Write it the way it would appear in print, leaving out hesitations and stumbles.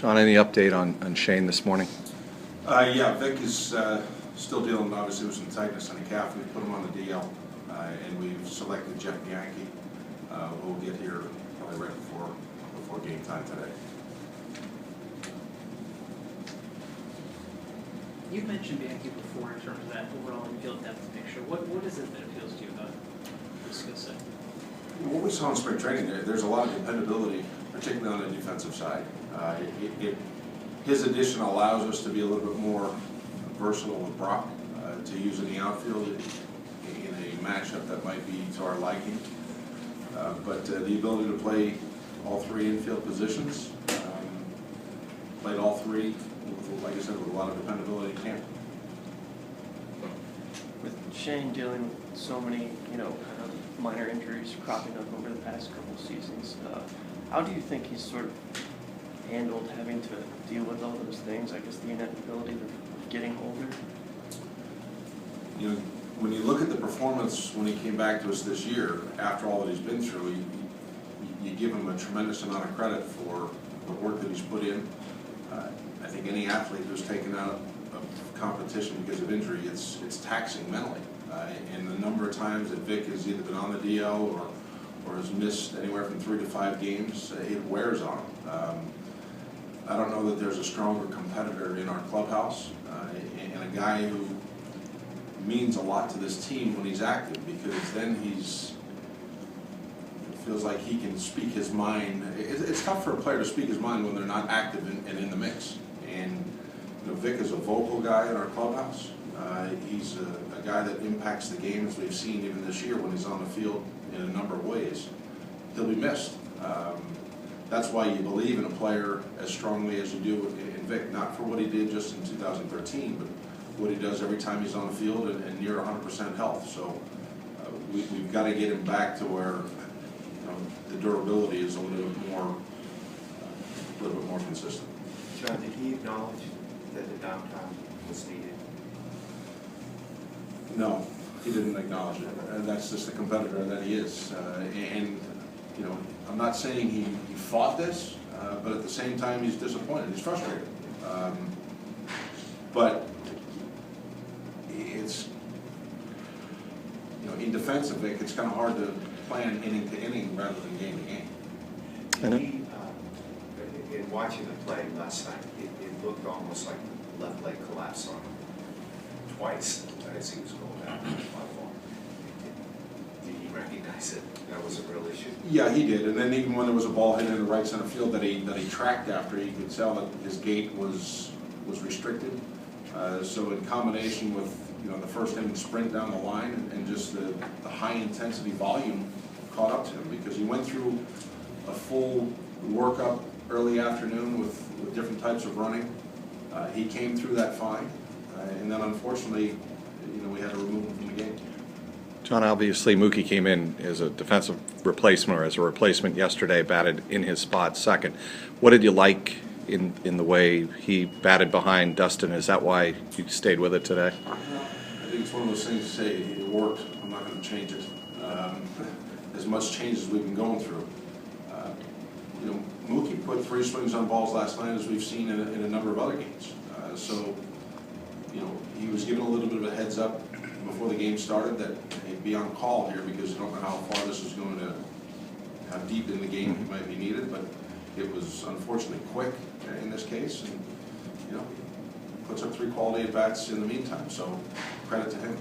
John, any update on Shane this morning? Yeah, Vic is still dealing, obviously, with some tightness on the calf. We've put him on the DL, and we've selected Jeff Bianchi, who will get here probably right before game time today. You've mentioned Bianchi before in terms of that overall infield depth picture. What is it that appeals to you about this skill set? What we saw in spring training, there's a lot of dependability, particularly on the defensive side. His addition allows us to be a little bit more versatile with Brock, to use in the outfield in a matchup that might be to our liking. But the ability to play all three infield positions, played all three, like I said, with a lot of dependability in camp. With Shane dealing with so many, kind of minor injuries cropping up over the past couple of seasons, how do you think he's sort of handled having to deal with all those things? I guess the inevitability of getting older. When you look at the performance when he came back to us this year, after all that he's been through, you give him a tremendous amount of credit for the work that he's put in. I think any athlete who's taken out of competition because of injury, it's taxing mentally. And the number of times that Vic has either been on the DL or has missed anywhere from 3 to 5 games, it wears on him. I don't know that there's a stronger competitor in our clubhouse, and a guy who means a lot to this team when he's active, because then it feels like he can speak his mind. It's tough for a player to speak his mind when they're not active and in the mix. And Vic is a vocal guy in our clubhouse. He's a guy that impacts the game, as we've seen even this year when he's on the field in a number of ways. He'll be missed. That's why you believe in a player as strongly as you do in Vic, not for what he did just in 2013, but what he does every time he's on the field and near 100% health. So we've got to get him back to where the durability is a little bit more consistent. John, did he acknowledge that the downtime was needed? No, he didn't acknowledge it, and that's just the competitor that he is. I'm not saying he fought this, but at the same time he's disappointed, he's frustrated. But it's, in defense of Vic, it's kind of hard to plan inning to inning rather than game to game. Did he, in watching the play last night, it looked almost like the left leg collapsed on him twice as he was going down the platform. Did he recognize it? That was a real issue? Yeah, he did. And then even when there was a ball hit in the right center field that he tracked after, you could tell that his gait was restricted. So in combination with the first inning sprint down the line and just the high intensity volume caught up to him, because he went through a full workup early afternoon with different types of running. He came through that fine, and then unfortunately, we had to remove him from the game. John, obviously Mookie came in as a defensive replacement or as a replacement yesterday, batted in his spot second. What did you like in the way he batted behind Dustin? Is that why you stayed with it today? I think it's one of those things to say, it worked, I'm not going to change it. As much change as we've been going through. Mookie put 3 swings on balls last night, as we've seen in a number of other games. So he was given a little bit of a heads up before the game started that he'd be on call here, because you don't know how far this is going to, how deep in the game he might be needed, but it was unfortunately quick in this case, and puts up 3 quality at-bats in the meantime, so credit to him.